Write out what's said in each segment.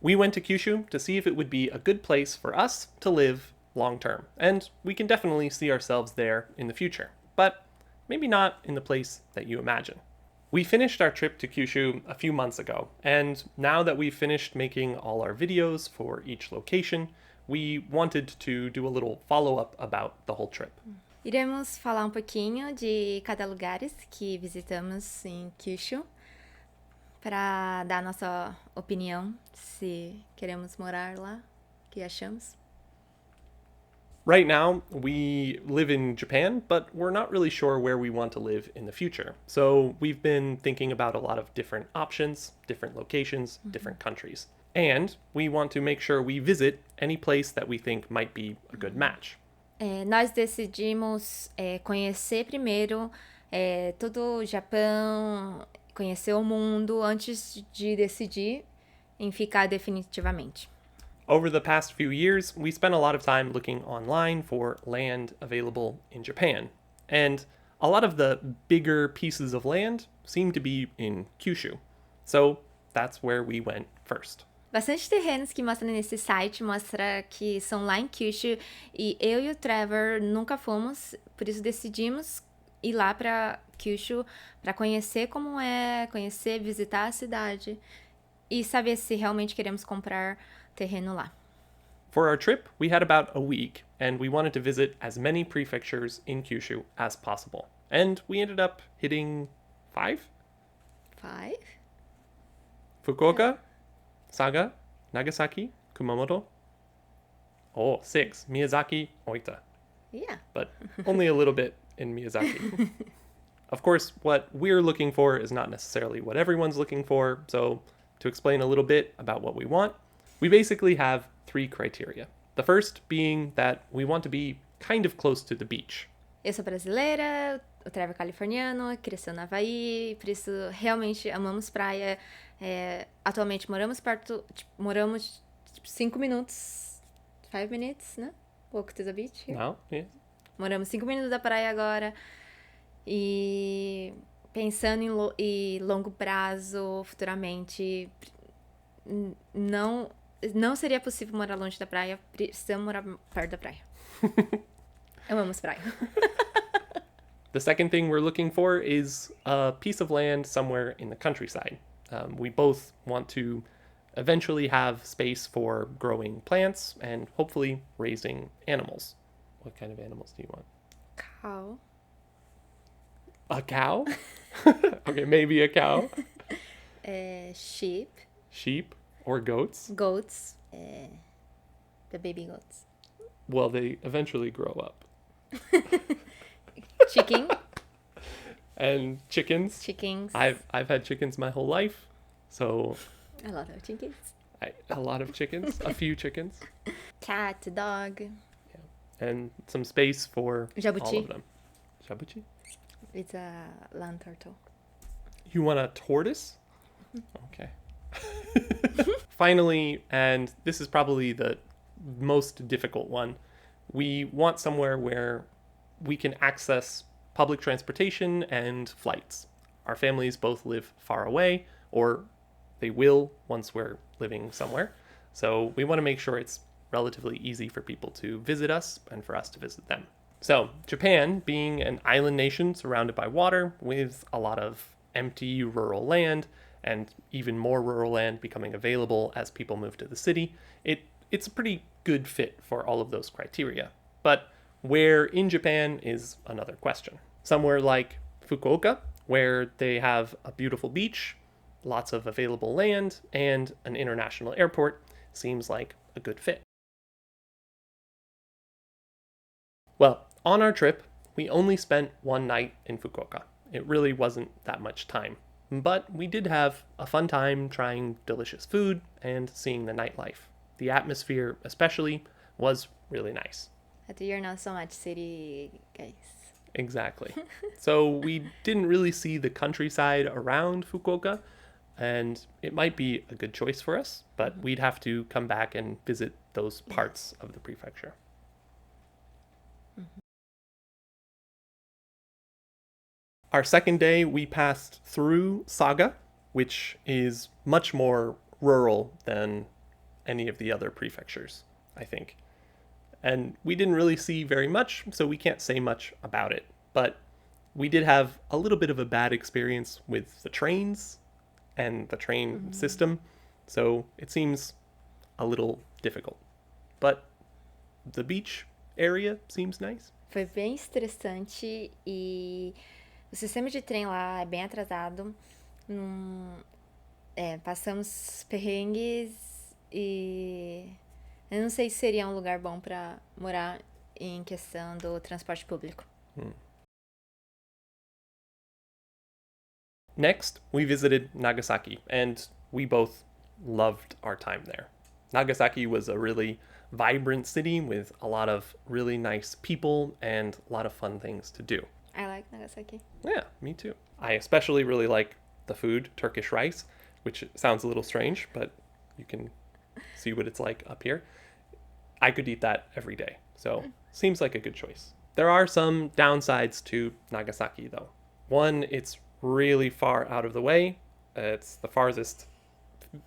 We went to Kyushu to see if it would be a good place for us to live long term, and we can definitely see ourselves there in the future, but maybe not in the place that you imagine. We finished our trip to Kyushu a few months ago, and now that we've finished making all our videos for each location, we wanted to do a little follow-up about the whole trip. Iremos falar pouquinho de cada lugares que visitamos em Kyushu para dar nossa opinião se queremos morar lá, o que achamos. Right now, we live in Japan, but we're not really sure where we want to live in the future. So we've been thinking about a lot of different options, different locations, different countries. And we want to make sure we visit any place that we think might be a good match. Nós decidimos conhecer primeiro todo o Japão, conhecer o mundo antes de decidir em ficar definitivamente. Over the past few years, we spent a lot of time looking online for land available in Japan. And a lot of the bigger pieces of land seem to be in Kyushu. So that's where we went first. Bastante terrenos que mostram nesse site mostra que são lá em Kyushu e eu e o Trevor nunca fomos, por isso decidimos ir lá para Kyushu para conhecer como é, conhecer, visitar a cidade e saber se realmente queremos comprar terreno lá. For our trip, we had about a week, and we wanted to visit as many prefectures in Kyushu as possible. And we ended up hitting 5? 5? Fukuoka, Saga, Nagasaki, Kumamoto. Oh, 6. Miyazaki, Oita. Yeah. But only a little bit in Miyazaki. Of course, what we're looking for is not necessarily what everyone's looking for. So, to explain a little bit about what we want, we basically have 3 criteria. The first being that we want to be kind of close to the beach. Eu sou brasileira, o Trevor é californiano, cresceu no Havaí, por isso realmente amamos praia. Atualmente moramos perto, moramos 5 minutos, 5 minutes, né? Walk to the beach. Here. Now, yeah. Moramos 5 minutos da praia agora. E pensando em longo prazo, futuramente, não seria possível morar longe da praia, precisamos morar perto da praia. Amamos praia. The second thing we're looking for is a piece of land somewhere in the countryside. We both want to eventually have space for growing plants and hopefully raising animals. What kind of animals do you want? Cow. A cow? Okay, maybe a cow. Sheep. Sheep or goats? Goats. The baby goats. Well, they eventually grow up. Chicken. And chickens. Chickens. I've had chickens my whole life, so A lot of chickens. a lot of chickens, a few chickens, Cat, dog. and some space for all Jabuti. of them. Jabuti? It's a land turtle. You want a tortoise? Okay. Finally, and this is probably the most difficult one, we want somewhere where we can access public transportation and flights. Our families both live far away, or they will once we're living somewhere. So we want to make sure it's relatively easy for people to visit us and for us to visit them. So, Japan, being an island nation surrounded by water with a lot of empty rural land and even more rural land becoming available as people move to the city, it's a pretty good fit for all of those criteria. But where in Japan is another question. Somewhere like Fukuoka, where they have a beautiful beach, lots of available land, and an international airport, seems like a good fit. Well, on our trip, we only spent one night in Fukuoka. It really wasn't that much time. But we did have a fun time trying delicious food and seeing the nightlife. The atmosphere, especially, was really nice. But you're not so much city guys. Exactly. So we didn't really see the countryside around Fukuoka, and it might be a good choice for us, but we'd have to come back and visit those parts of the prefecture. Our second day, we passed through Saga, which is much more rural than any of the other prefectures, I think. And we didn't really see very much, so we can't say much about it. But we did have a little bit of a bad experience with the trains and the train system, so it seems a little difficult. But the beach area seems nice. Foi bem estressante e o sistema de trem lá é bem atrasado. Passamos perrengues e eu não sei se seria um lugar bom pra morar em questão do transporte público. Next, we visited Nagasaki, and we both loved our time there. Nagasaki was a really vibrant city with a lot of really nice people and a lot of fun things to do. I like Nagasaki. Yeah, me too. I especially really like the food, Turkish rice, which sounds a little strange, but you can see what it's like up here. I could eat that every day, so seems like a good choice. There are some downsides to Nagasaki, though. One, it's really far out of the way. It's the farthest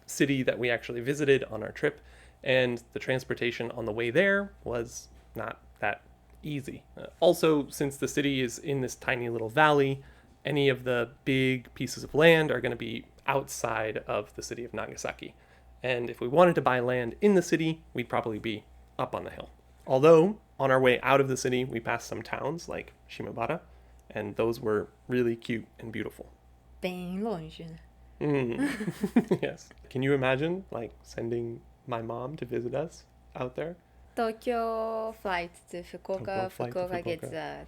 city that we actually visited on our trip, and the transportation on the way there was not that easy. Also, since the city is in this tiny little valley, any of the big pieces of land are going to be outside of the city of Nagasaki. And if we wanted to buy land in the city, we'd probably be up on the hill. Although, on our way out of the city, we passed some towns like Shimabara, and those were really cute and beautiful. Bem longe, né? Yes. Can you imagine, like, sending my mom to visit us out there? Tokyo flight to Tokyo Fukuoka. flight to Fukuoka gets Fukuoka. a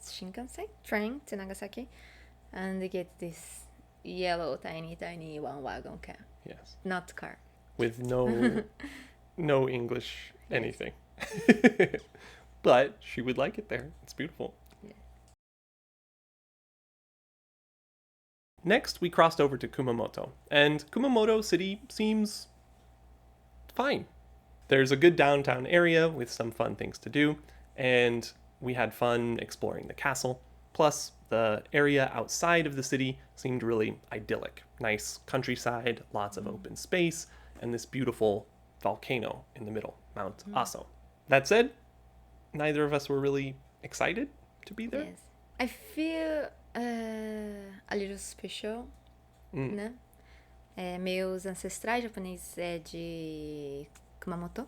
Shinkansen train to Nagasaki, and they get this yellow, tiny one wagon car, Yes. not car. With no English anything. But she would like it there. It's beautiful. Yeah. Next, we crossed over to Kumamoto, and Kumamoto City seems fine. There's a good downtown area with some fun things to do, and we had fun exploring the castle. Plus, the area outside of the city seemed really idyllic. Nice countryside, lots of open space, and this beautiful volcano in the middle, Mount Aso. That said, neither of us were really excited to be there. Yes. I feel a little special, né? Meus ancestrais japoneses é de Kumamoto.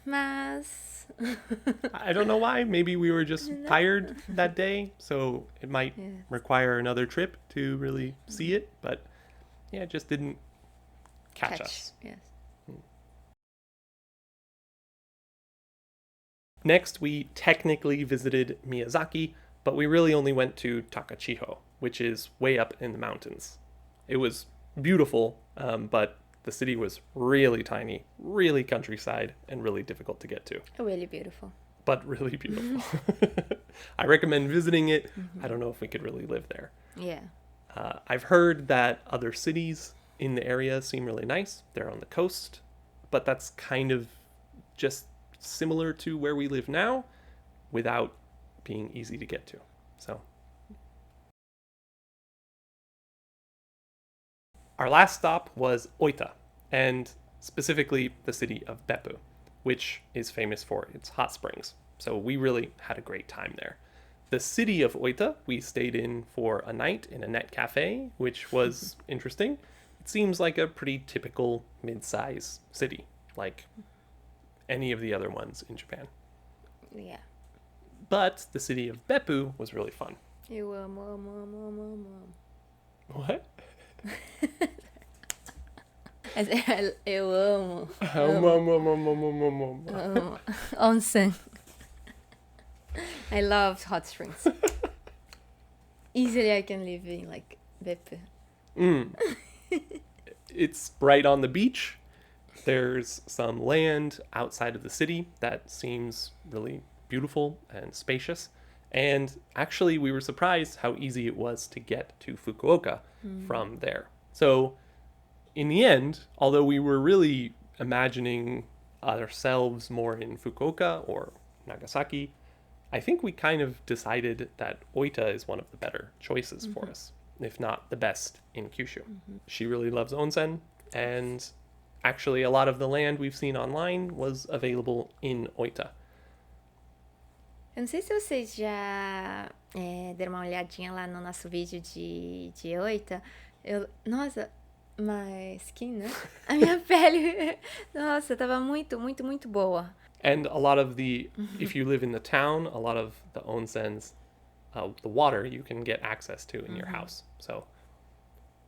Mas... I don't know why. Maybe we were just tired that day, so it might require another trip to really see it. But yeah, it just didn't catch us. Yes. Next, we technically visited Miyazaki, but we really only went to Takachiho, which is way up in the mountains. It was beautiful, but the city was really tiny, really countryside, and really difficult to get to. Really beautiful. But really beautiful. I recommend visiting it. I don't know if we could really live there. Yeah. I've heard that other cities in the area seem really nice. They're on the coast, but that's kind of just similar to where we live now without being easy to get to. So our last stop was Oita, and specifically the city of Beppu, which is famous for its hot springs. So we really had a great time there. The city of Oita, we stayed in for a night in a net cafe, which was interesting. It seems like a pretty typical mid-size city, like any of the other ones in Japan. Yeah. But the city of Beppu was really fun. Eu amo. What? Eu amo. Onsen. I love hot springs. Easily I can live in like Beppu. It's right on the beach. There's some land outside of the city that seems really beautiful and spacious. And actually, we were surprised how easy it was to get to Fukuoka from there. So, in the end, although we were really imagining ourselves more in Fukuoka or Nagasaki, I think we kind of decided that Oita is one of the better choices for us, if not the best in Kyushu. She really loves onsen. And actually, a lot of the land we've seen online was available in Oita. Eu não sei se vocês já deram uma olhadinha lá no nosso vídeo de Oita. Nossa, my skin, né? A minha pele, nossa, tava muito, muito, muito boa. And a lot of if you live in the town, a lot of the onsens, the water you can get access to in your house. So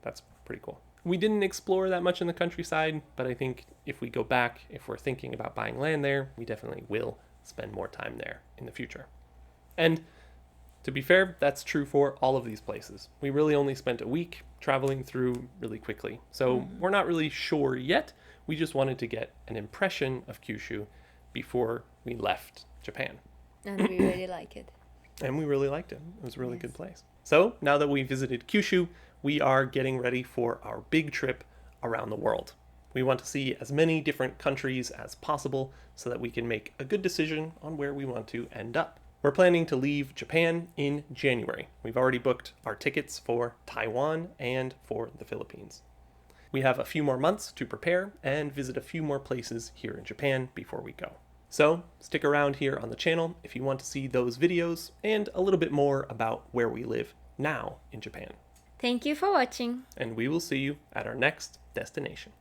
that's pretty cool. We didn't explore that much in the countryside, but I think if we go back, if we're thinking about buying land there, we definitely will spend more time there in the future. And to be fair, that's true for all of these places. We really only spent a week traveling through really quickly. So we're not really sure yet. We just wanted to get an impression of Kyushu before we left Japan. And we really like it. And we really liked it. It was a really good place. So now that we visited Kyushu, we are getting ready for our big trip around the world. We want to see as many different countries as possible so that we can make a good decision on where we want to end up. We're planning to leave Japan in January. We've already booked our tickets for Taiwan and for the Philippines. We have a few more months to prepare and visit a few more places here in Japan before we go. So stick around here on the channel if you want to see those videos and a little bit more about where we live now in Japan. Thank you for watching. And we will see you at our next destination.